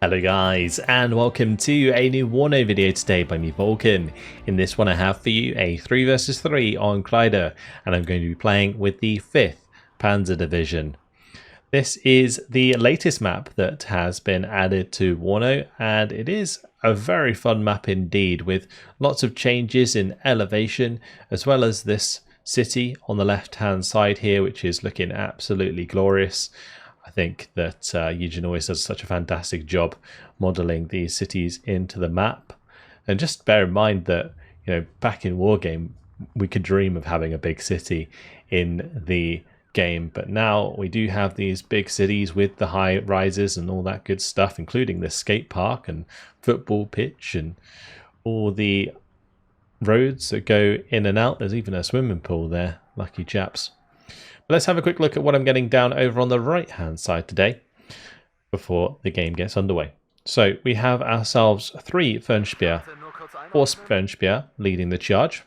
Hello guys, and welcome to a new WARNO video today by me, Vulcan. In this one I have for you a 3 versus 3 on Kreide, and I'm going to be playing with the 5th Panzer Division. This is the latest map that has been added to WARNO, and it is a very fun map indeed, with lots of changes in elevation, as well as this city on the left hand side here, which is looking absolutely glorious. I think that Eugen always does such a fantastic job modelling these cities into the map. And just bear in mind that, you know, back in Wargame, we could dream of having a big city in the game. But now we do have these big cities with the high rises and all that good stuff, including the skate park and football pitch and all the roads that go in and out. There's even a swimming pool there, lucky chaps. Let's have a quick look at what I'm getting down over on the right hand side today before the game gets underway. So we have ourselves 3 Fernspeer, Horse Fernspeer leading the charge,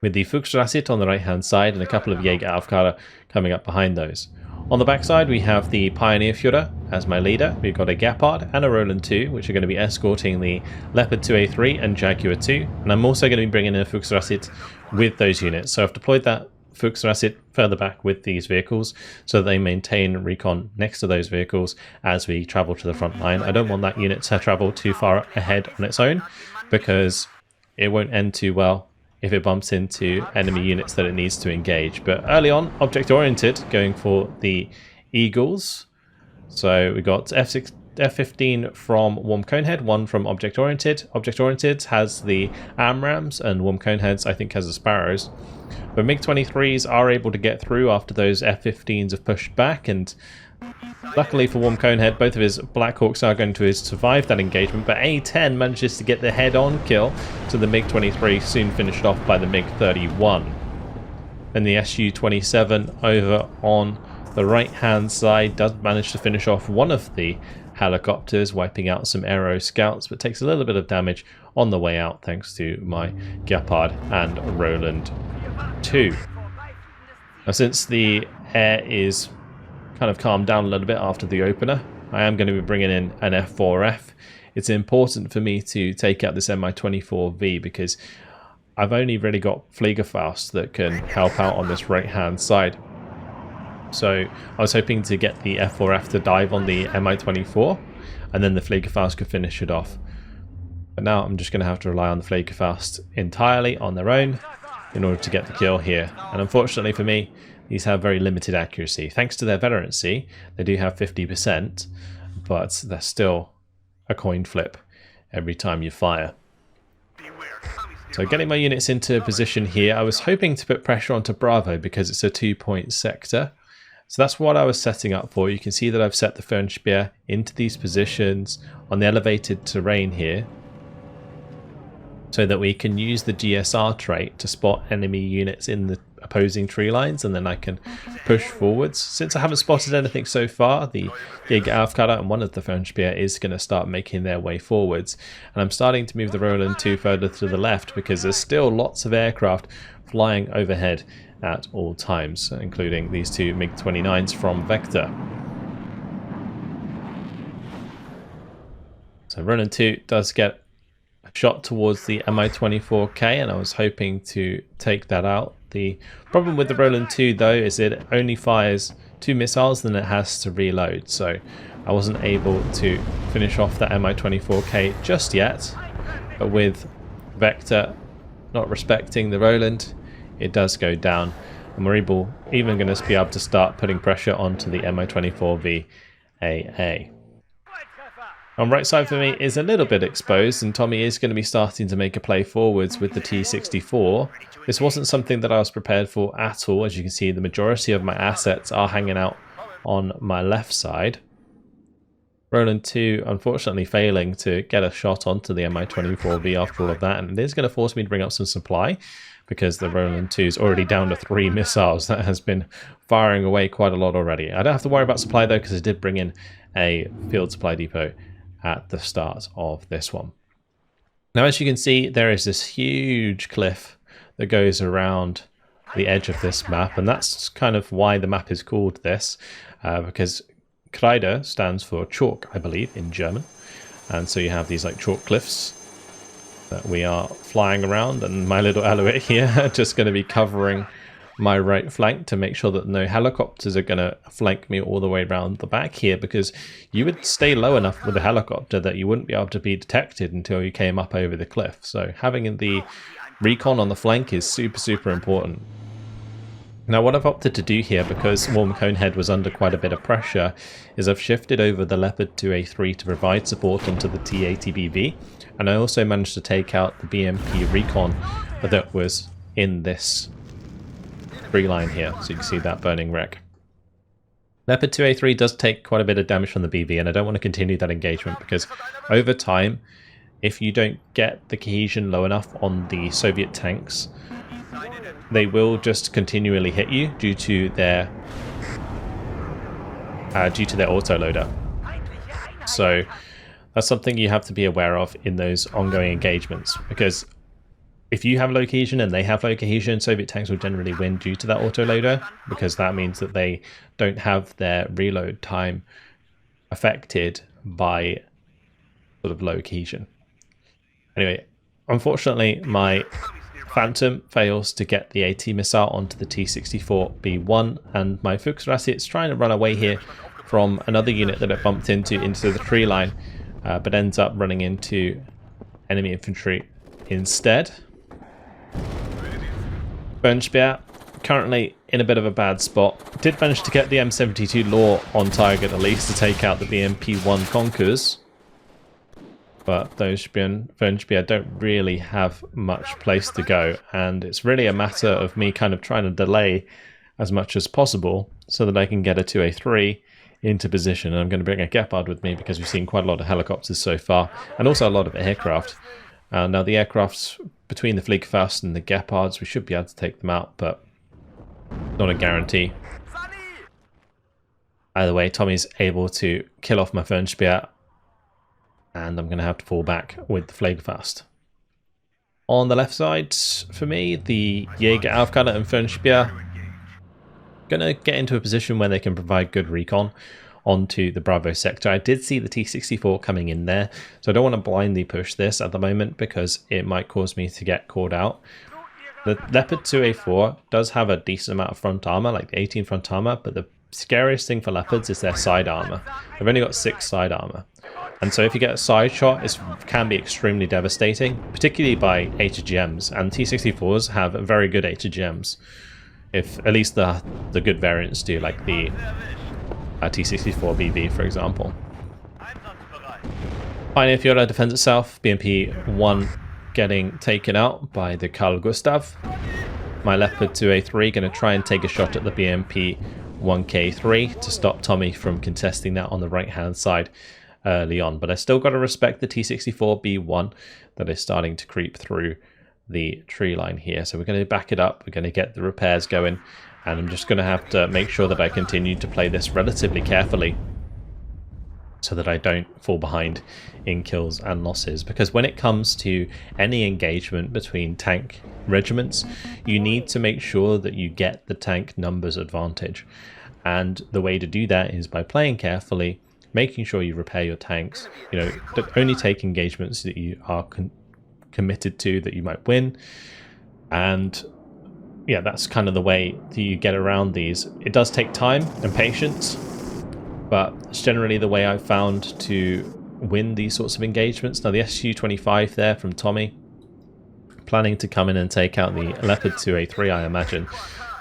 with the Fuchsrasset on the right hand side and a couple of Jäger coming up behind those. On the back side we have the Pioneer Führer as my leader. We've got a Gepard and a Roland 2, which are going to be escorting the Leopard 2A3 and Jaguar 2, and I'm also going to be bringing in a Fuchsrasset with those units. So I've deployed that Fuchsrasset further back with these vehicles so that they maintain recon next to those vehicles as we travel to the front line. I don't want that unit to travel too far ahead on its own, because it won't end too well if it bumps into enemy units that it needs to engage. But early on, object oriented, going for the Eagles. So we got F-15 from Warm Conehead, 1 from Object Oriented. Object Oriented has the AMRAAMs, and Warm Coneheads I think has the Sparrows. But MiG-23s are able to get through after those F-15s have pushed back, and luckily for Warm Conehead, both of his Black Hawks are going to survive that engagement, but A-10 manages to get the head-on kill to the MiG-23, soon finished off by the MiG-31. And the Su-27 over on the right-hand side does manage to finish off one of the helicopters, wiping out some aero scouts, but takes a little bit of damage on the way out thanks to my Gepard and Roland 2. Now, since the air is kind of calmed down a little bit after the opener, I am going to be bringing in an F4F. It's important for me to take out this Mi-24V because I've only really got Fliegerfaust that can help out on this right-hand side. So I was hoping to get the F4F to dive on the Mi-24, and then the Fliegerfaust could finish it off. But now I'm just going to have to rely on the Fliegerfaust entirely on their own in order to get the kill here. And unfortunately for me, these have very limited accuracy. Thanks to their veterancy, they do have 50%, but they're still a coin flip every time you fire. So getting my units into position here, I was hoping to put pressure onto Bravo because it's a 2-point sector. So that's what I was setting up for. You can see that I've set the Fernspeer into these positions on the elevated terrain here, so that we can use the GSR trait to spot enemy units in the opposing tree lines, and then I can push forwards. Since I haven't spotted anything so far, the Jäger and one of the Fernspeer is going to start making their way forwards, and I'm starting to move the Roland 2 further to the left because there's still lots of aircraft flying overhead at all times, including these 2 MiG-29s from Vector. So Roland 2 does get a shot towards the Mi-24K, and I was hoping to take that out. The problem with the Roland 2 though is it only fires 2 missiles, then it has to reload, so I wasn't able to finish off that Mi-24K just yet. But with Vector not respecting the Roland, it does go down, and we're even going to be able to start putting pressure onto the Mi-24V AA. On right side for me is a little bit exposed, and Tommy is going to be starting to make a play forwards with the T-64. This wasn't something that I was prepared for at all. As you can see, the majority of my assets are hanging out on my left side. Roland 2 unfortunately failing to get a shot onto the Mi-24V after all of that, and it is going to force me to bring up some supply because the Roland 2 is already down to 3 missiles. That has been firing away quite a lot already. I don't have to worry about supply though, because I did bring in a field supply depot at the start of this one. Now, as you can see, there is this huge cliff that goes around the edge of this map, and that's kind of why the map is called this, because Kreide stands for chalk, I believe, in German. And so you have these like chalk cliffs that we are flying around, and my little Alouette here just going to be covering my right flank to make sure that no helicopters are going to flank me all the way around the back here, because you would stay low enough with a helicopter that you wouldn't be able to be detected until you came up over the cliff. So having the recon on the flank is super important. Now what I've opted to do here, because Warm Conehead was under quite a bit of pressure, is I've shifted over the Leopard 2A3 to provide support onto the T80BV, and I also managed to take out the BMP Recon that was in this tree line here, so you can see that burning wreck. Leopard 2A3 does take quite a bit of damage from the BV, and I don't want to continue that engagement because over time, if you don't get the cohesion low enough on the Soviet tanks, they will just continually hit you due to their autoloader. So that's something you have to be aware of in those ongoing engagements, because if you have low cohesion and they have low cohesion, Soviet tanks will generally win due to that autoloader, because that means that they don't have their reload time affected by sort of low cohesion. Anyway, unfortunately, my Phantom fails to get the AT missile onto the T-64B1, and my Fuchsrassi is trying to run away here from another unit that it bumped into the tree line, but ends up running into enemy infantry instead. Bernspiehr currently in a bit of a bad spot. Did manage to get the M72 Law on target at least to take out the BMP-1 Konkurs, but those Bernspiehr don't really have much place to go, and it's really a matter of me kind of trying to delay as much as possible so that I can get a 2A3 into position. And I'm going to bring a Gepard with me because we've seen quite a lot of helicopters so far, and also a lot of aircraft. Now the aircrafts between the Fliegfast and the Gepards, we should be able to take them out, but not a guarantee. Either way, Tommy's able to kill off my Fernspiehr, and I'm going to have to fall back with the Fliegfast. On the left side, for me, the Jäger Aufkader and Fernspiehr going to get into a position where they can provide good recon onto the Bravo sector. I did see the T-64 coming in there, so I don't want to blindly push this at the moment because it might cause me to get caught out. The Leopard 2A4 does have a decent amount of front armor, like the 18 front armor, but the scariest thing for Leopards is their side armor. They've only got 6 side armor. And so if you get a side shot, it can be extremely devastating, particularly by HGMs, and T-64s have very good HGMs. If at least the good variants do, like the T-64BV, for example. Pioneer Führer defends itself. BMP-1 getting taken out by the Carl Gustav. My Leopard 2A3 going to try and take a shot at the BMP-1K3 to stop Tommy from contesting that on the right-hand side early on. But I still got to respect the T-64B1 that is starting to creep through the tree line here. So we're going to back it up. We're going to get the repairs going. And I'm just going to have to make sure that I continue to play this relatively carefully so that I don't fall behind in kills and losses. Because when it comes to any engagement between tank regiments, you need to make sure that you get the tank numbers advantage. And the way to do that is by playing carefully, making sure you repair your tanks, you know, only take engagements that you are committed to, that you might win. And yeah, that's kind of the way that you get around these. It does take time and patience, but it's generally the way I've found to win these sorts of engagements. Now the Su-25 there from Tommy, planning to come in and take out the Leopard 2A3, I imagine,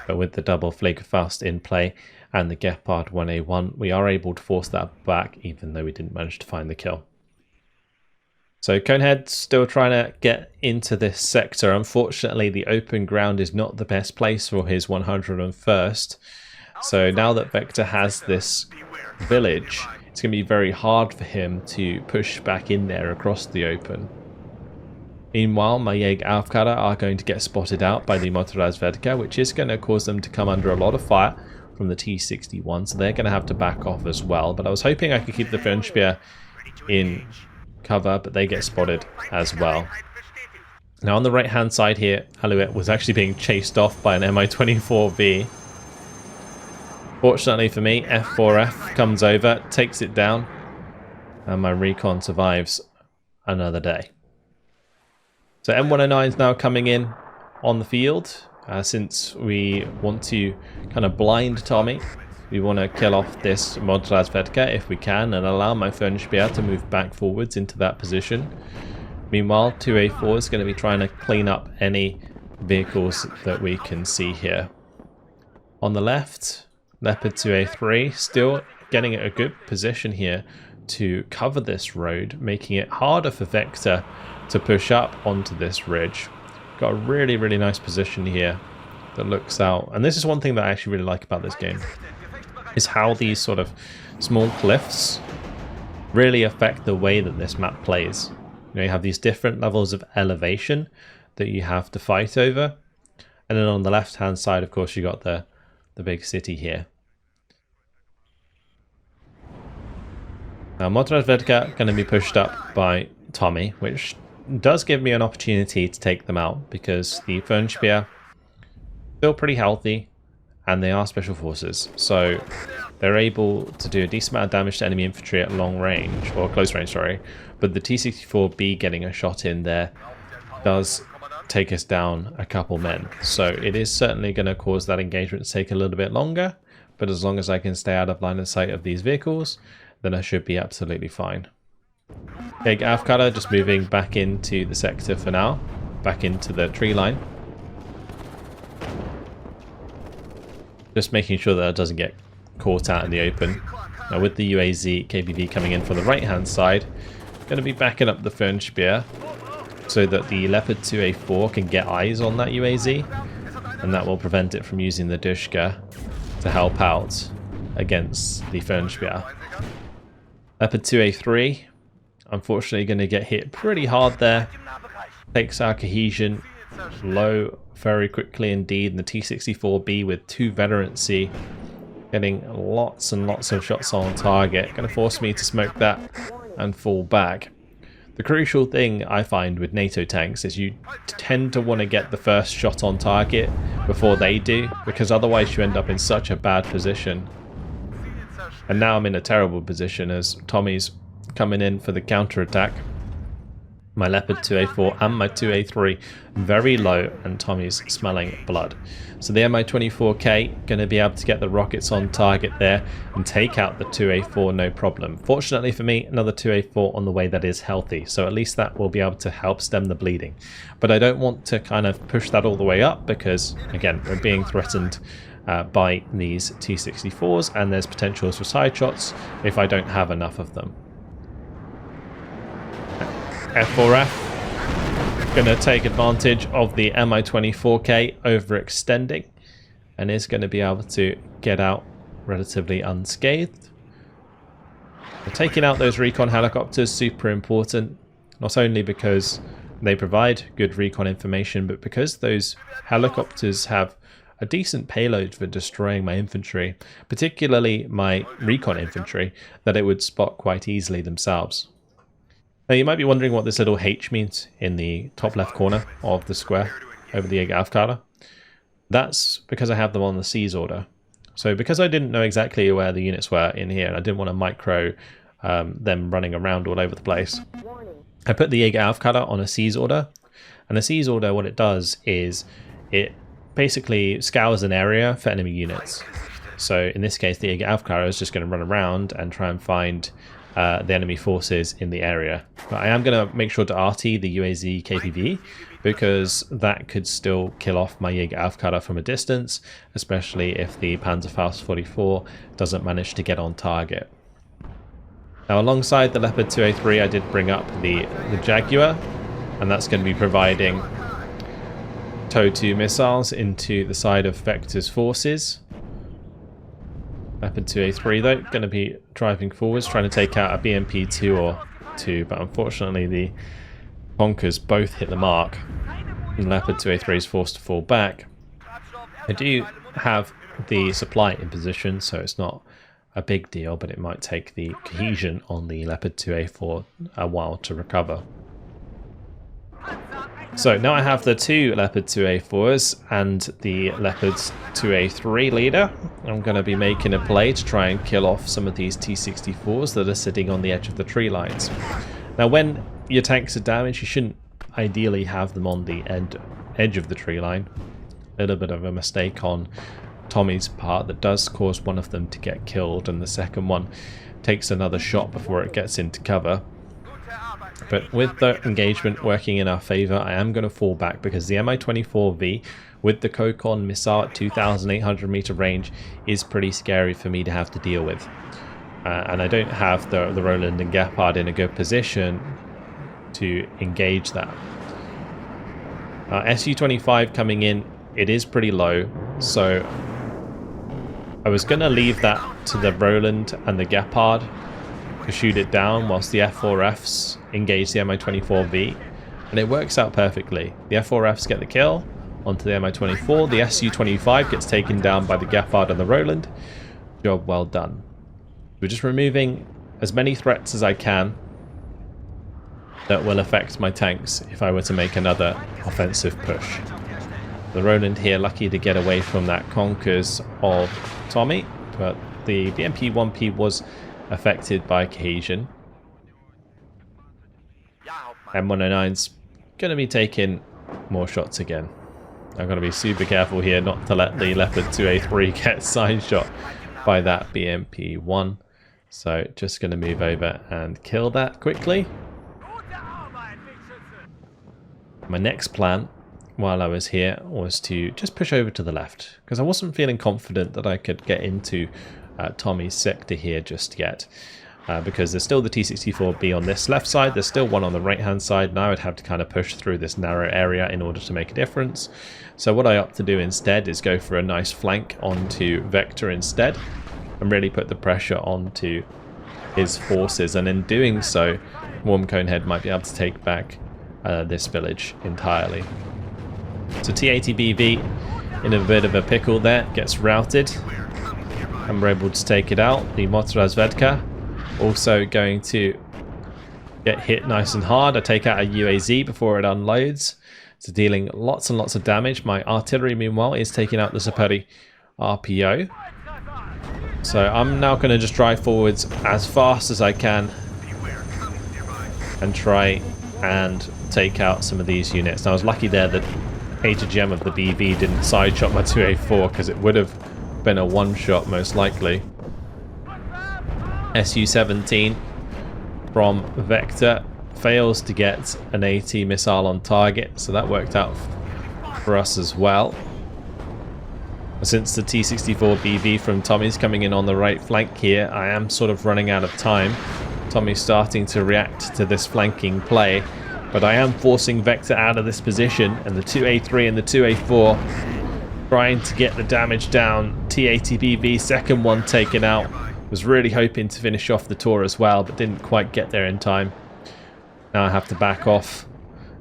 but with the double Fliegfast in play and the Gepard 1A1, we are able to force that back, even though we didn't manage to find the kill. So Conehead still trying to get into this sector. Unfortunately, the open ground is not the best place for his 101st. So now that Vector has this village, it's going to be very hard for him to push back in there across the open. Meanwhile, my Jäger Aufkader are going to get spotted out by the Motorradwerker, which is going to cause them to come under a lot of fire from the T-61. So they're going to have to back off as well. But I was hoping I could keep the Fernspiehr in cover, but they get spotted as well. Now on the right hand side here, Alouette was actually being chased off by an Mi-24V. Fortunately for me, F4F comes over, takes it down, and my Recon survives another day. So M109 is now coming in on the field. Since we want to kind of blind Tommy, we want to kill off this Modrazvedka if we can and allow my Fernsphere to move back forwards into that position. Meanwhile, 2A4 is going to be trying to clean up any vehicles that we can see here. On the left, Leopard 2A3 still getting a good position here to cover this road, making it harder for Vector to push up onto this ridge. Got a really, really nice position here that looks out. And this is one thing that I actually really like about this game, is how these sort of small cliffs really affect the way that this map plays. You know, you have these different levels of elevation that you have to fight over. And then on the left-hand side, of course, you got the big city here. Now, Modrazvedka going to be pushed up by Tommy, which does give me an opportunity to take them out because the Fernsphere still pretty healthy and they are special forces, so they're able to do a decent amount of damage to enemy infantry at long range, or close range, sorry. But the T-64B getting a shot in there does take us down a couple men, so it is certainly going to cause that engagement to take a little bit longer, but as long as I can stay out of line of sight of these vehicles, then I should be absolutely fine. Okay, Avkada just moving back into the sector for now, back into the tree line. Just making sure that it doesn't get caught out in the open. Now with the UAZ KPV coming in from the right hand side, going to be backing up the Fernsphere so that the Leopard 2A4 can get eyes on that UAZ, and that will prevent it from using the Dushka to help out against the Fernsphere. Leopard 2A3 unfortunately going to get hit pretty hard there. Takes our cohesion low very quickly indeed, and the T-64B with 2 veterancy getting lots and lots of shots on target. Going to force me to smoke that and fall back. The crucial thing I find with NATO tanks is you tend to want to get the first shot on target before they do, because otherwise you end up in such a bad position. And now I'm in a terrible position as Tommy's coming in for the counter-attack. My Leopard 2A4 and my 2A3 very low, and Tommy's smelling blood. So the Mi-24K going to be able to get the rockets on target there and take out the 2A4 no problem. Fortunately for me, another 2A4 on the way that is healthy, so at least that will be able to help stem the bleeding. But I don't want to kind of push that all the way up because, again, we're being threatened by these T-64s, and there's potentials for side shots if I don't have enough of them. F4F going to take advantage of the Mi-24K overextending and is going to be able to get out relatively unscathed. So taking out those recon helicopters, super important, not only because they provide good recon information, but because those helicopters have a decent payload for destroying my infantry, particularly my recon infantry, that it would spot quite easily themselves. Now you might be wondering what this little H means in the top left corner of the square over the Avkada. That's because I have them on the seize order. So because I didn't know exactly where the units were in here, and I didn't want to micro them running around all over the place, I put the Avkada on a seize order. And a seize order, what it does is it basically scours an area for enemy units. So in this case, the Avkada is just going to run around and try and find the enemy forces in the area. But I am going to make sure to RT the UAZ KPV, because that could still kill off my Avkada from a distance, especially if the Panzer 44 doesn't manage to get on target. Now alongside the Leopard 2A3 I did bring up the Jaguar, and that's going to be providing TOW-2 missiles into the side of Vector's forces. Leopard 2A3 though, going to be driving forwards, trying to take out a BMP-2 or 2, but unfortunately the Bonkers both hit the mark, and Leopard 2A3 is forced to fall back. I do have the supply in position, so it's not a big deal, but it might take the cohesion on the Leopard 2A4 a while to recover. So now I have the two Leopard 2A4s and the Leopard 2A3 leader. I'm going to be making a play to try and kill off some of these T-64s that are sitting on the edge of the tree lines. Now when your tanks are damaged, you shouldn't ideally have them on the edge of the tree line. A little bit of a mistake on Tommy's part that does cause one of them to get killed, and the second one takes another shot before it gets into cover. But with the engagement working in our favour, I am going to fall back because the Mi-24V with the Recon missile at 2,800 meter range is pretty scary for me to have to deal with. And I don't have the Roland and Gepard in a good position to engage that. Su-25 coming in, it is pretty low, so I was going to leave that to the Roland and the Gepard to shoot it down whilst the F4Fs engage the Mi-24V, and it works out perfectly. The F4Fs get the kill onto the Mi-24, the Su-25 gets taken down by the Gepard and the Roland. Job well done. We're just removing as many threats as I can that will affect my tanks if I were to make another offensive push. The Roland here lucky to get away from that conkers of Tommy, but the BMP-1P was affected by cohesion. M109's going to be taking more shots again. I'm going to be super careful here not to let the Leopard 2A3 get side shot by that BMP-1. So just going to move over and kill that quickly. My next plan while I was here was to just push over to the left, because I wasn't feeling confident that I could get into Tommy's sector here just yet, because there's still the T-64B on this left side, there's still one on the right hand side, and I would have to kind of push through this narrow area in order to make a difference. So what I opt to do instead is go for a nice flank onto Vector instead and really put the pressure onto his forces, and in doing so Warm Conehead might be able to take back this village entirely. So T-80BV in a bit of a pickle there, gets routed, and we're able to take it out. The Motorazvedka also going to get hit nice and hard. I take out a UAZ before it unloads. So dealing lots and lots of damage. My artillery meanwhile is taking out the Superi RPO. So I'm now going to just drive forwards as fast as I can and try and take out some of these units. Now I was lucky there that HGM of the BV didn't side shot my 2A4, because it would have been a one shot most likely. Su-17 from Vector fails to get an AT missile on target, so that worked out for us as well. Since the T-64BV from Tommy's coming in on the right flank here, I am sort of running out of time. Tommy's starting to react to this flanking play, but I am forcing Vector out of this position, and the 2A3 and the 2A4 trying to get the damage down. T-80BV, second one taken out. Was really hoping to finish off the tour as well, but didn't quite get there in time. Now I have to back off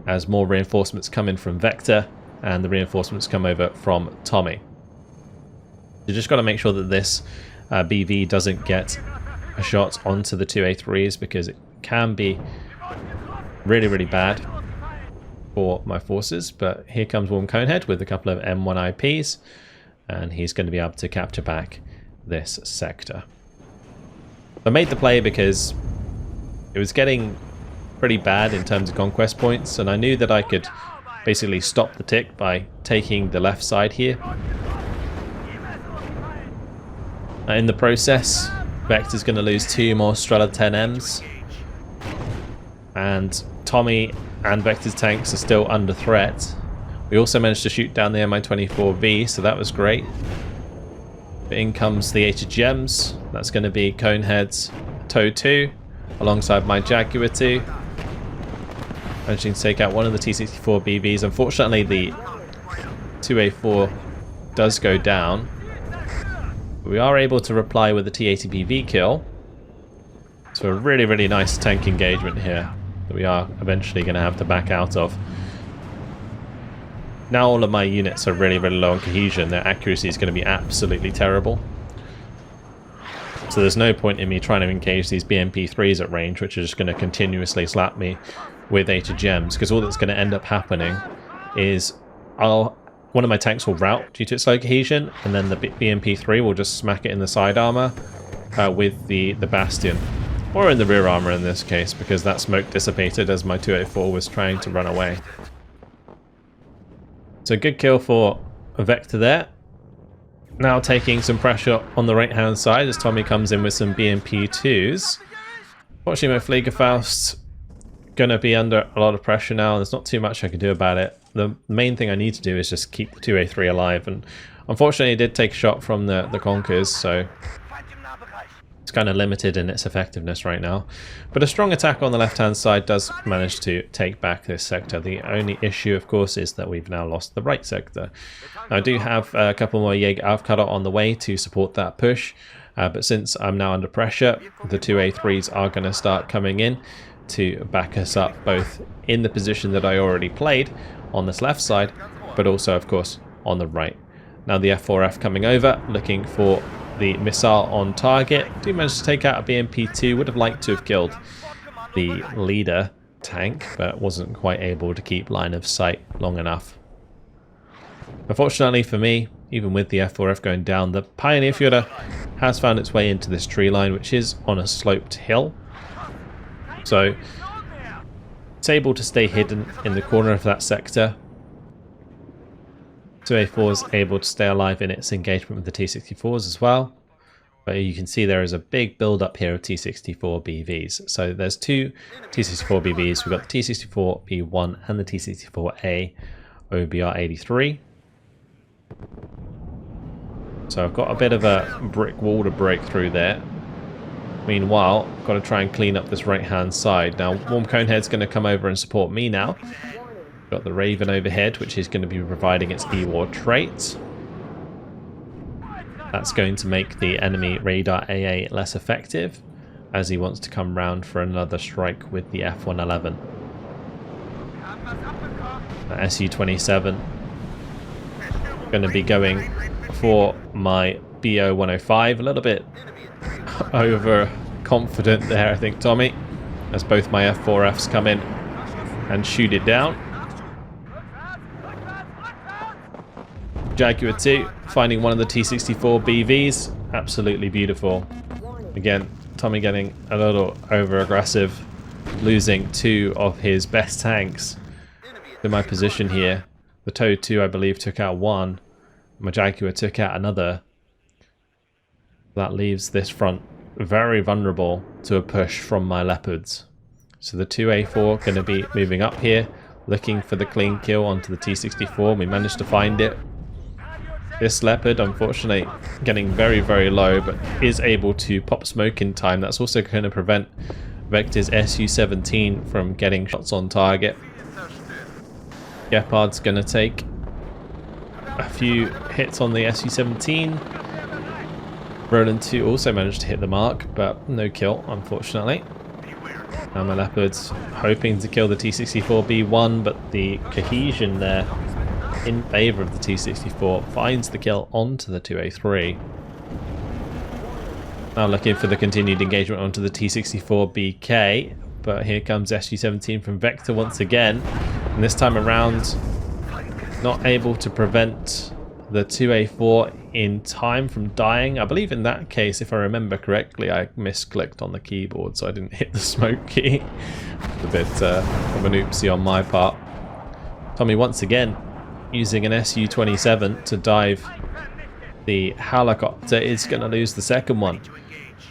as more reinforcements come in from Vector, and the reinforcements come over from Tommy. You just got to make sure that this BV doesn't get a shot onto the 2A3s, because it can be really, really bad for my forces. But here comes Warm Conehead with a couple of M1 IPs, and he's going to be able to capture back this sector. I made the play because it was getting pretty bad in terms of conquest points, and I knew that I could basically stop the tick by taking the left side here. In the process, Vector's going to lose 2 more Strela 10Ms, and Tommy and Vector's tanks are still under threat. We also managed to shoot down the Mi-24V, so that was great. But in comes the HGMs. That's going to be Conehead's TOW 2 alongside my Jaguar 2. Managing to take out one of the T-64BVs. Unfortunately, the 2A4 does go down. But we are able to reply with a T-80BV kill. So a really, really nice tank engagement here that we are eventually going to have to back out of. Now all of my units are really, really low on cohesion. Their accuracy is going to be absolutely terrible. So there's no point in me trying to engage these BMP-3s at range, which are just going to continuously slap me with 80 gems, because all that's going to end up happening is one of my tanks will rout due to its low cohesion, and then the BMP3 will just smack it in the side armor with the Bastion. Or in the rear armor in this case, because that smoke dissipated as my 284 was trying to run away. So good kill for Vector there. Now taking some pressure on the right hand side as Tommy comes in with some BMP2s. Fortunately, my Fliegerfaust's going to be under a lot of pressure now, and there's not too much I can do about it. The main thing I need to do is just keep the 2A3 alive, and unfortunately it did take a shot from the Conkers, so it's kind of limited in its effectiveness right now. But a strong attack on the left hand side does manage to take back this sector. The only issue, of course, is that we've now lost the right sector. I do have a couple more Jäger Aufkader on the way to support that push, but since I'm now under pressure, the 2A3s are going to start coming in to back us up, both in the position that I already played on this left side, but also, of course, on the right. Now the F4F coming over, looking for the missile on target. Do manage to take out a BMP2. Would have liked to have killed the leader tank, but wasn't quite able to keep line of sight long enough. Unfortunately for me, even with the F4F going down, the Pioneer Führer has found its way into this tree line, which is on a sloped hill. So it's able to stay hidden in the corner of that sector. 2A4 is able to stay alive in its engagement with the T-64s as well. But you can see there is a big build up here of T-64 BVs. So there's two T-64 BVs. We've got the T-64 B1 and the T-64A OBR-83. So I've got a bit of a brick wall to break through there. Meanwhile, I've got to try and clean up this right hand side. Now, Warm Conehead's going to come over and support me now. Got the Raven overhead, which is going to be providing its E-War trait. That's going to make the enemy radar AA less effective, as he wants to come round for another strike with the F-111. Su-27 going to be going for my BO-105, a little bit overconfident there, I think, Tommy, as both my F4Fs come in and shoot it down. Jaguar 2 finding one of the T-64 BVs, absolutely beautiful. Again, Tommy getting a little over aggressive, losing two of his best tanks in my position here. The Toad 2, I believe, took out one. My Jaguar took out another. That leaves this front very vulnerable to a push from my Leopards. So the 2A4 going to be moving up here, looking for the clean kill onto the T-64. We managed to find it. This Leopard, unfortunately, getting very, very low, but is able to pop smoke in time. That's also going to prevent Vector's Su-17 from getting shots on target. Gepard's going to take a few hits on the Su-17. Roland 2 also managed to hit the mark, but no kill, unfortunately. Now my Leopard's hoping to kill the T-64B1, but the cohesion there in favour of the T-64 finds the kill onto the 2A3. Now looking for the continued engagement onto the T-64BK, but here comes Su-17 from Vector once again, and this time around not able to prevent the 2A4 in time from dying. I believe in that case, if I remember correctly, I misclicked on the keyboard, so I didn't hit the smoke key. A bit of an oopsie on my part. Tommy once again using an Su-27 to dive the helicopter. Is going to lose the second one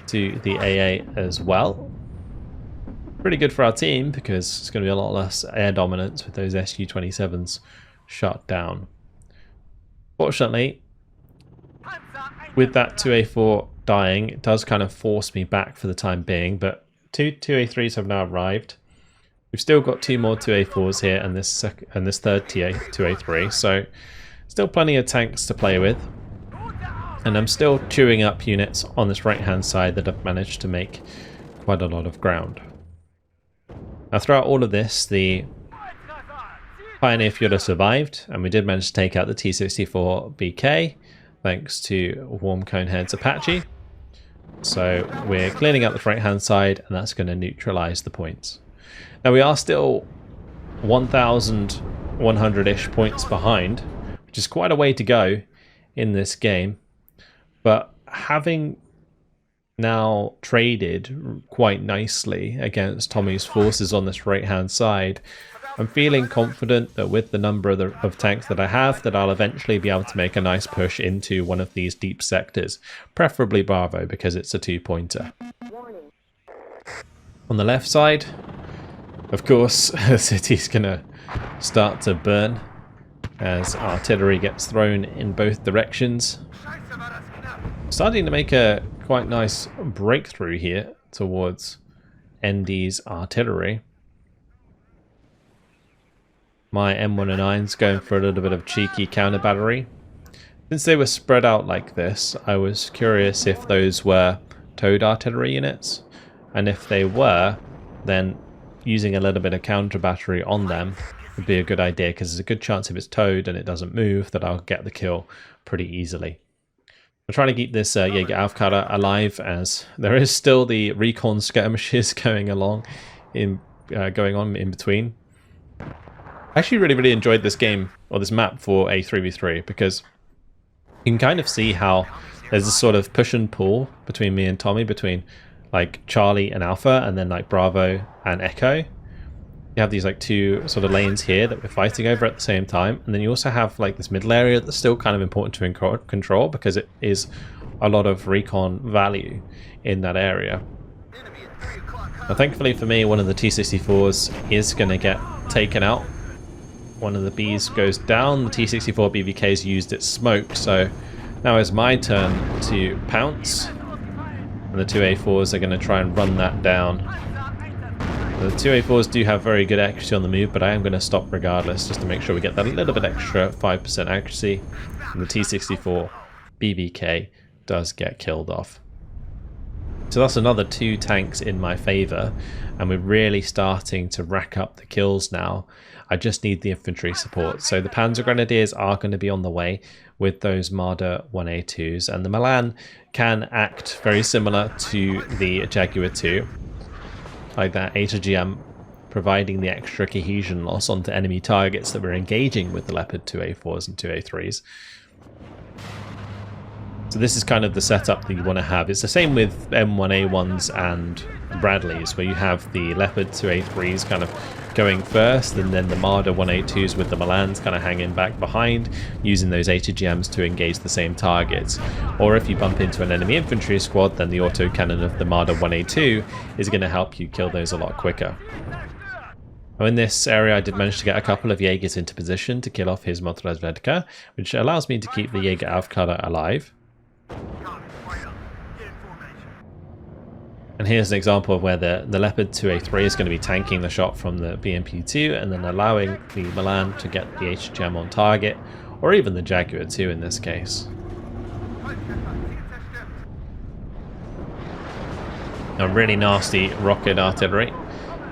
to the AA as well. Pretty good for our team, because it's going to be a lot less air dominance with those Su-27s shut down. Fortunately, with that 2A4 dying, it does kind of force me back for the time being, but two 2A3s have now arrived. We've still got two more 2A4s here and this third 2A3, so still plenty of tanks to play with. And I'm still chewing up units on this right hand side that have managed to make quite a lot of ground. Now throughout all of this, the Pioneer Führer survived, and we did manage to take out the T-64BK thanks to Warm Conehead's Apache. So we're cleaning up the right hand side, and that's going to neutralize the points. Now we are still 1,100-ish points behind, which is quite a way to go in this game. But having now traded quite nicely against Tommy's forces on this right-hand side, I'm feeling confident that with the number of tanks that I have, that I'll eventually be able to make a nice push into one of these deep sectors, preferably Bravo because it's a 2-pointer. On the left side, of course, the city's gonna start to burn as artillery gets thrown in both directions. Starting to make a quite nice breakthrough here towards ND's artillery. My M109's going for a little bit of cheeky counter battery. Since they were spread out like this, I was curious if those were towed artillery units, and if they were, then using a little bit of counter battery on them would be a good idea, because there's a good chance if it's towed and it doesn't move that I'll get the kill pretty easily. I'm trying to keep this Jägeraufkader alive, as there is still the Recon skirmishes going on in between. I actually really enjoyed this game, or this map, for a 3v3, because you can kind of see how there's this sort of push and pull between me and Tommy, between like Charlie and Alpha, and then like Bravo and Echo. You have these like two sort of lanes here that we're fighting over at the same time, and then you also have like this middle area that's still kind of important to control, because it is a lot of recon value in that area. Now, thankfully for me, one of the T-64s is going to get taken out. One of the Bs goes down. The T-64 BVK's used its smoke, so now it's my turn to pounce, and the 2A4s are going to try and run that down. The 2A4s do have very good accuracy on the move, but I am going to stop regardless, just to make sure we get that little bit extra 5% accuracy, and the T-64 BVK does get killed off. So that's another 2 tanks in my favour, and we're really starting to rack up the kills now. I just need the infantry support. So the Panzer Grenadiers are going to be on the way with those Marder 1A2s, and the Milan can act very similar to the Jaguar 2, like that ATGM providing the extra cohesion loss onto enemy targets that we're engaging with the Leopard 2A4s and 2A3s. So this is kind of the setup that you want to have. It's the same with M1A1s and Bradleys, where you have the Leopard 2A3s kind of going first, and then the Marder 1A2s with the Milans kind of hanging back behind, using those ATGMs to engage the same targets. Or if you bump into an enemy infantry squad, then the autocannon of the Marder 1A2 is going to help you kill those a lot quicker. Now in this area I did manage to get a couple of Jaegers into position to kill off his Motorradwerker, which allows me to keep the Jägeraufkader alive. And here's an example of where the Leopard 2A3 is going to be tanking the shot from the BMP2 and then allowing the Milan to get the HGM on target, or even the Jaguar 2 in this case. A really nasty rocket artillery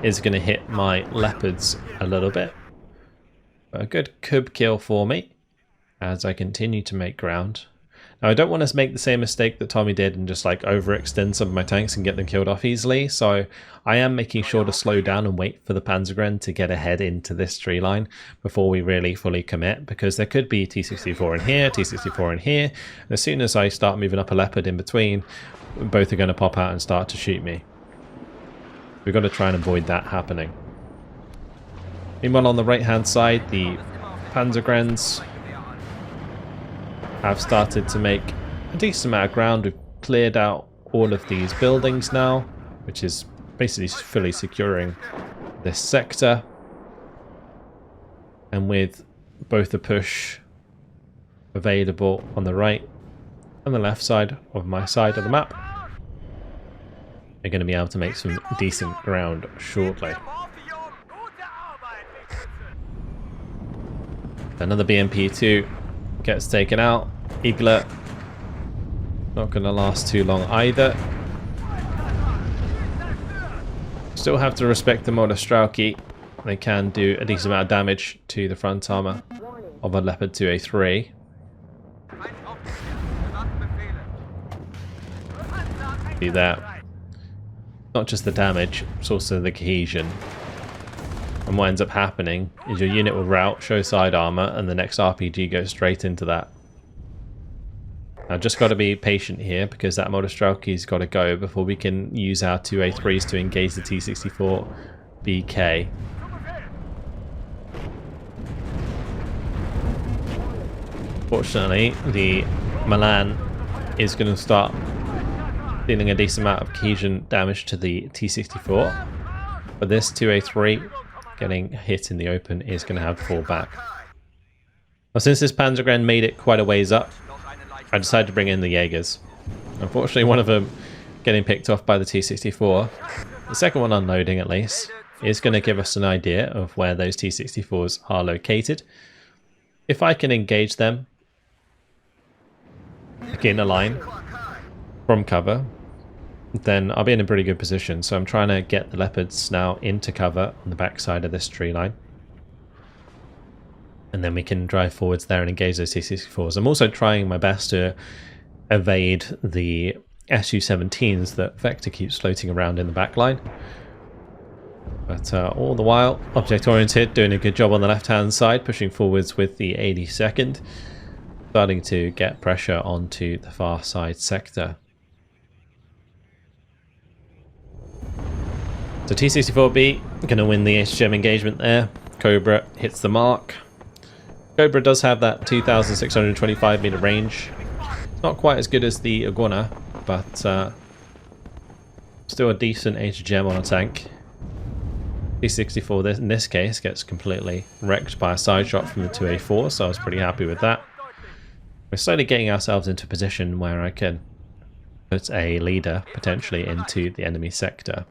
is going to hit my Leopards a little bit. But a good cub kill for me as I continue to make ground. Now, I don't want to make the same mistake that Tommy did and just like overextend some of my tanks and get them killed off easily, so I am making sure to slow down and wait for the Panzergren to get ahead into this tree line before we really fully commit, because there could be T-64 in here, T-64 in here, and as soon as I start moving up a Leopard in between, both are going to pop out and start to shoot me. We've got to try and avoid that happening. Meanwhile, on the right hand side, the Panzergrens have started to make a decent amount of ground. We've cleared out all of these buildings now, which is basically fully securing this sector. And with both the push available on the right and the left side of my side of the map, we're going to be able to make some decent ground shortly. Another BMP2 gets taken out. Igler not going to last too long either. Still have to respect the Motorstrauki. They can do a decent amount of damage to the front armor of a Leopard 2A3. See that? Not just the damage, it's also the cohesion. And what ends up happening is your unit will rout, show side armor, and the next RPG goes straight into that. Now just got to be patient here because that Motostrelky's got to go before we can use our 2A3s to engage the T-64 BK. Fortunately, the Milan is going to start dealing a decent amount of cohesion damage to the T-64, but this 2A3 getting hit in the open is going to have to fall back. Well, since this Panzer made it quite a ways up, I decided to bring in the Jaegers. Unfortunately, one of them getting picked off by the T-64. The second one unloading, at least, is going to give us an idea of where those T-64s are located. If I can engage them, begin a line from cover, then I'll be in a pretty good position. So I'm trying to get the Leopards now into cover on the backside of this tree line. And then we can drive forwards there and engage those T-64s. I'm also trying my best to evade the Su-17s that Vector keeps floating around in the back line. But all the while, object-oriented, doing a good job on the left-hand side, pushing forwards with the 82nd. Starting to get pressure onto the far side sector. So T-64B going to win the HGM engagement there. Cobra hits the mark. Cobra does have that 2,625 meter range. It's not quite as good as the Iguana, but still a decent HGM on a tank. T-64 in this case gets completely wrecked by a side shot from the 2A4, so I was pretty happy with that. We're slowly getting ourselves into a position where I can put a leader potentially into the enemy sector.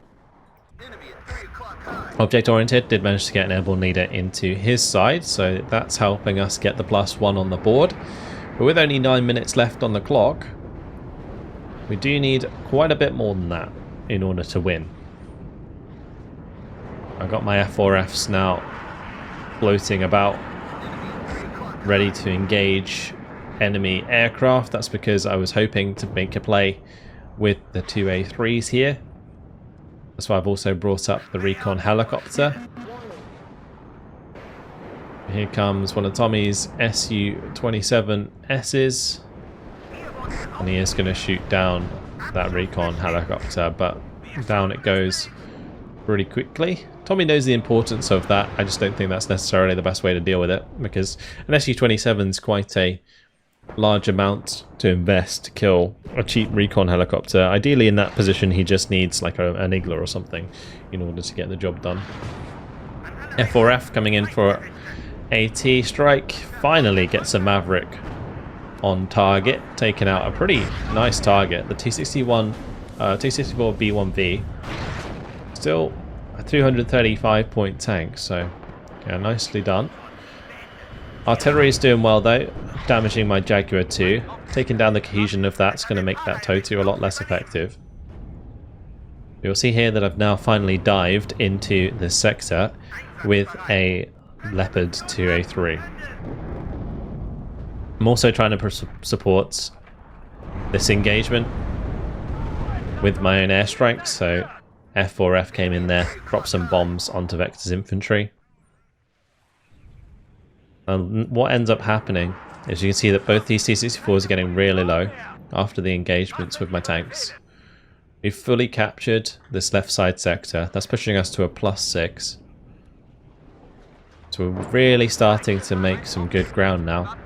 Object oriented did manage to get an airborne leader into his side, so that's helping us get the +1 on the board. But with only 9 minutes left on the clock, we do need quite a bit more than that in order to win. I've got my F4Fs now floating about, ready to engage enemy aircraft. That's because I was hoping to make a play with the 2A3s here. That's why I've also brought up the Recon helicopter. Here comes one of Tommy's Su-27Ss, and he is going to shoot down that Recon helicopter, but down it goes pretty quickly. Tommy knows the importance of that. I just don't think that's necessarily the best way to deal with it, because an Su-27 is quite a large amount to invest to kill a cheap Recon helicopter. Ideally in that position he just needs like an Igla or something in order to get the job done. F4F coming in for AT strike, finally gets a Maverick on target, taking out a pretty nice target. The T-64 B1V, still a 235 point tank, so yeah, nicely done. Artillery is doing well though, damaging my Jaguar 2. Taking down the cohesion of that's going to make that Totu a lot less effective. You'll see here that I've now finally dived into this sector with a Leopard 2A3. I'm also trying to support this engagement with my own airstrikes, so F4F came in there, dropped some bombs onto Vector's infantry. And what ends up happening is you can see that both these T-64s are getting really low after the engagements with my tanks. We've fully captured this left side sector. That's pushing us to a +6. So we're really starting to make some good ground now,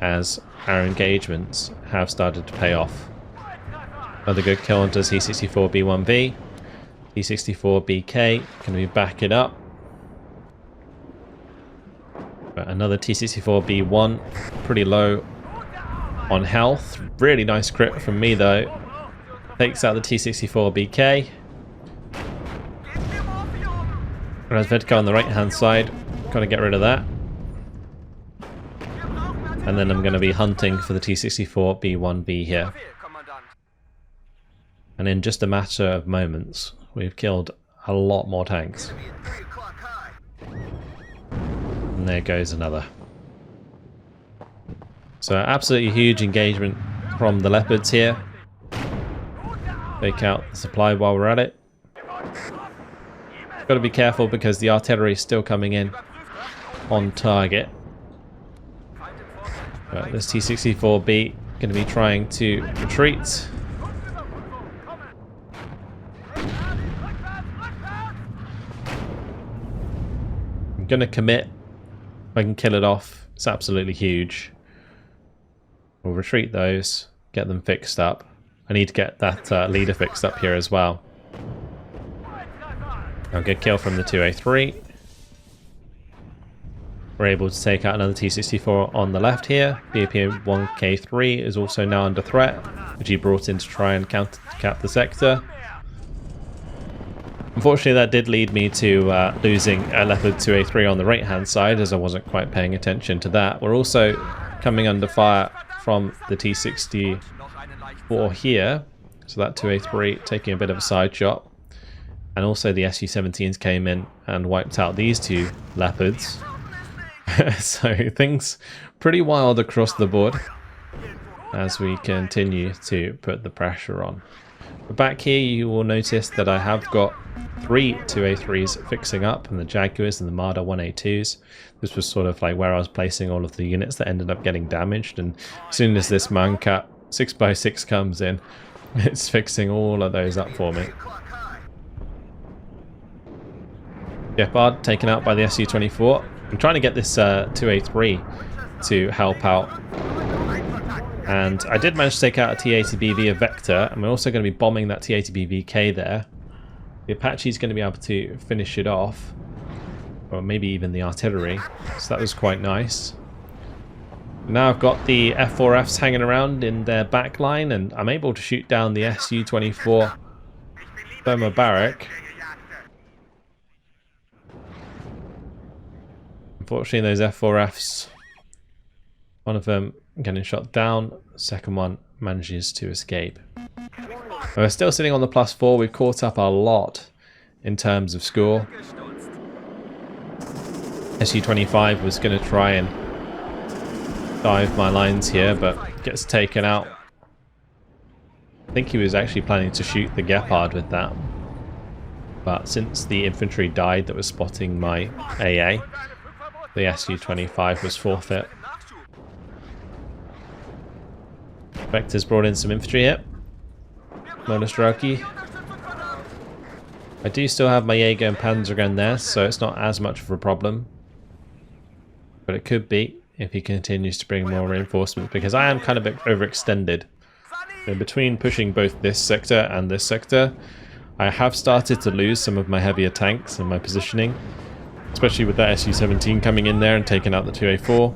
as our engagements have started to pay off. Another good kill onto T-64 B1B. T-64 BK, can we back it up? But another T-64 B1, pretty low on health. Really nice crit from me though. Takes out the T-64 BK. Whereas Vedka on the right hand side, gotta get rid of that. And then I'm going to be hunting for the T-64 B1B here. And in just a matter of moments, we've killed a lot more tanks. And there goes another. So absolutely huge engagement from the Leopards here. Take out the supply while we're at it. Got to be careful because the artillery is still coming in on target. But this T-64B going to be trying to retreat. I'm going to commit. If I can kill it off, it's absolutely huge. We'll retreat those, get them fixed up. I need to get that leader fixed up here as well. I'll get a kill from the 2A3. We're able to take out another T-64 on the left here. BAP-1K3 is also now under threat, which he brought in to try and cap the sector. Unfortunately, that did lead me to losing a Leopard 2A3 on the right-hand side, as I wasn't quite paying attention to that. We're also coming under fire from the T-64 here, so that 2A3 taking a bit of a side shot. And also the Su-17s came in and wiped out these two Leopards. So things pretty wild across the board as we continue to put the pressure on. But back here you will notice that I have got 3 2A3s fixing up, and the Jaguars and the Marder 1A2s. This was sort of like where I was placing all of the units that ended up getting damaged, and as soon as this Mancat 6x6 comes in, it's fixing all of those up for me. Gepard taken out by the Su-24. I'm trying to get this 2A3 to help out. And I did manage to take out a T-80BV, a Vector, and we're also going to be bombing that T-80BVK there. The Apache's going to be able to finish it off, or maybe even the artillery, so that was quite nice. Now I've got the F4Fs hanging around in their back line, and I'm able to shoot down the Su-24 thermal barrack. Unfortunately, those F4Fs, one of them getting shot down, the second one manages to escape. We're still sitting on the +4. We've caught up a lot in terms of score. Su-25 was going to try and dive my lines here, but gets taken out. I think he was actually planning to shoot the Gepard with that. But since the infantry died that was spotting my AA, the Su-25 was forfeit. Vector's brought in some infantry here. Monostrelki. I do still have my Jaeger and Panzer again there, so it's not as much of a problem. But it could be if he continues to bring more reinforcements, because I am kind of overextended. In between pushing both this sector and this sector, I have started to lose some of my heavier tanks and my positioning, especially with that Su-17 coming in there and taking out the 2A4.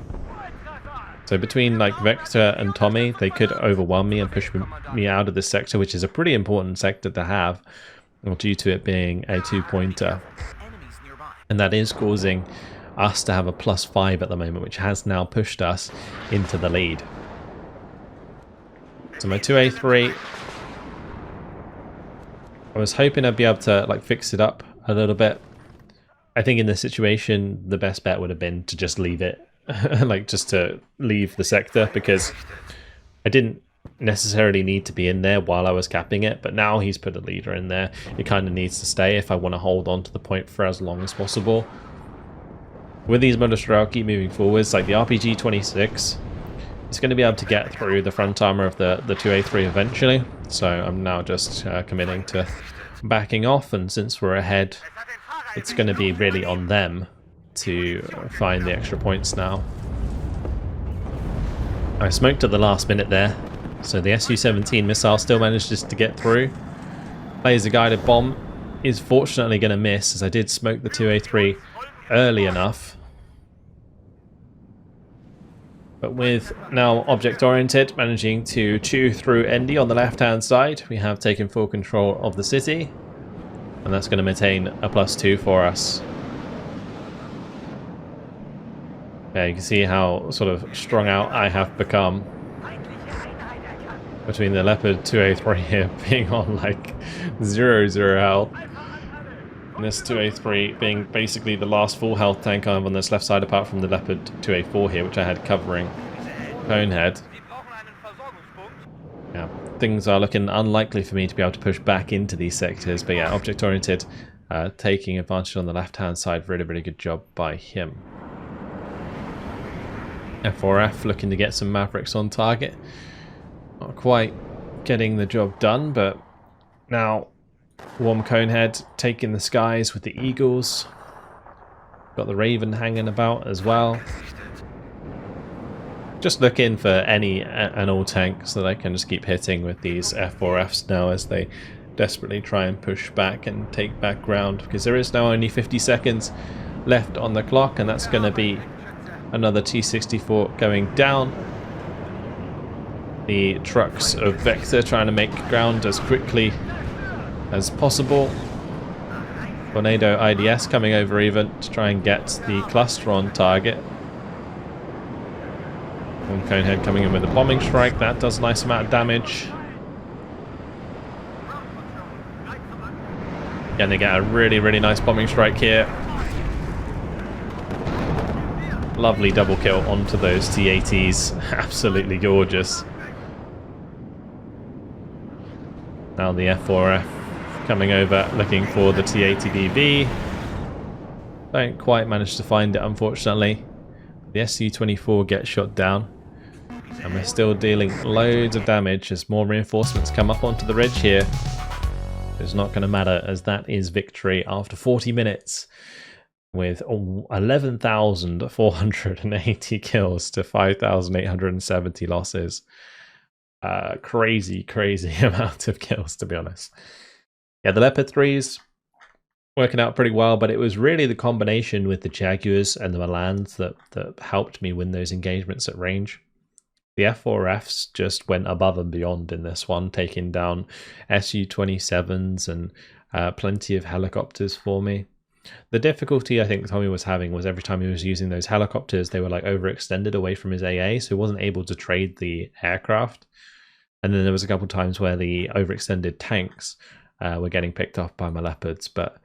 So between like Vector and Tommy, they could overwhelm me and push me out of this sector, which is a pretty important sector to have, due to it being a 2-pointer. And that is causing us to have a +5 at the moment, which has now pushed us into the lead. So my 2A3, I was hoping I'd be able to like fix it up a little bit. I think in this situation, the best bet would have been to just leave it, like just to leave the sector, because I didn't necessarily need to be in there while I was capping it, but now he's put a leader in there. It kind of needs to stay if I want to hold on to the point for as long as possible. With these Monostrelki moving forwards, like the RPG-26, it's going to be able to get through the front armor of the 2A3 eventually, so I'm now just committing to backing off, and since we're ahead, it's going to be really on them to find the extra points now. I smoked at the last minute there, so the Su-17 missile still manages to get through. Laser guided bomb is fortunately going to miss, as I did smoke the 2A3 early enough. But with now object oriented, managing to chew through Endy on the left hand side, we have taken full control of the city, and that's going to maintain a +2 for us. Yeah, you can see how sort of strung out I have become between the Leopard 2A3 here being on like 0 health, and this 2A3 being basically the last full health tank I have on this left side, apart from the Leopard 2A4 here, which I had covering Conehead. Yeah, things are looking unlikely for me to be able to push back into these sectors, but yeah, object oriented taking advantage on the left-hand side. Really, really good job by him. F4F looking to get some Mavericks on target. Not quite getting the job done, but now Warm Conehead taking the skies with the Eagles. Got the Raven hanging about as well. Just looking for any and all tanks that I can just keep hitting with these F4Fs now as they desperately try and push back and take back ground, because there is now only 50 seconds left on the clock, and that's going to be another T-64 going down. The trucks of Vector trying to make ground as quickly as possible. Tornado IDS coming over even to try and get the cluster on target. One Conehead coming in with a bombing strike. That does a nice amount of damage. Again, they get a really, really nice bombing strike here. Lovely double kill onto those T-80s. Absolutely gorgeous. Now the F4F coming over looking for the T-80DV. Don't quite manage to find it, unfortunately. The SU-24 gets shot down. And we're still dealing loads of damage as more reinforcements come up onto the ridge here. It's not going to matter, as that is victory after 40 minutes with 11,480 kills to 5,870 losses. Crazy, crazy amount of kills, to be honest. Yeah, the Leopard 3s working out pretty well, but it was really the combination with the Jaguars and the Milans that helped me win those engagements at range. The F4Fs just went above and beyond in this one, taking down Su-27s and plenty of helicopters for me. The difficulty I think Tommy was having was every time he was using those helicopters, they were like overextended away from his AA, so he wasn't able to trade the aircraft. And then there was a couple of times where the overextended tanks were getting picked off by my Leopards. But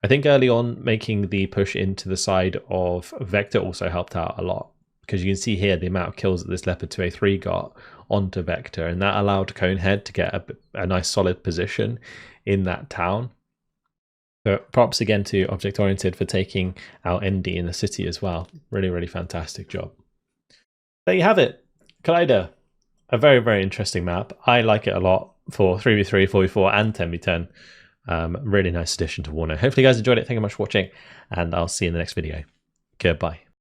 I think early on, making the push into the side of Vector also helped out a lot, because you can see here the amount of kills that this Leopard 2A3 got onto Vector, and that allowed Conehead to get a nice solid position in that town. So props again to Object Oriented for taking out ND in the city as well. Really, really fantastic job. There you have it. Kreide. A very, very interesting map. I like it a lot for 3v3, 4v4 and 10v10. Really nice addition to WARNO. Hopefully you guys enjoyed it. Thank you very much for watching, and I'll see you in the next video. Goodbye.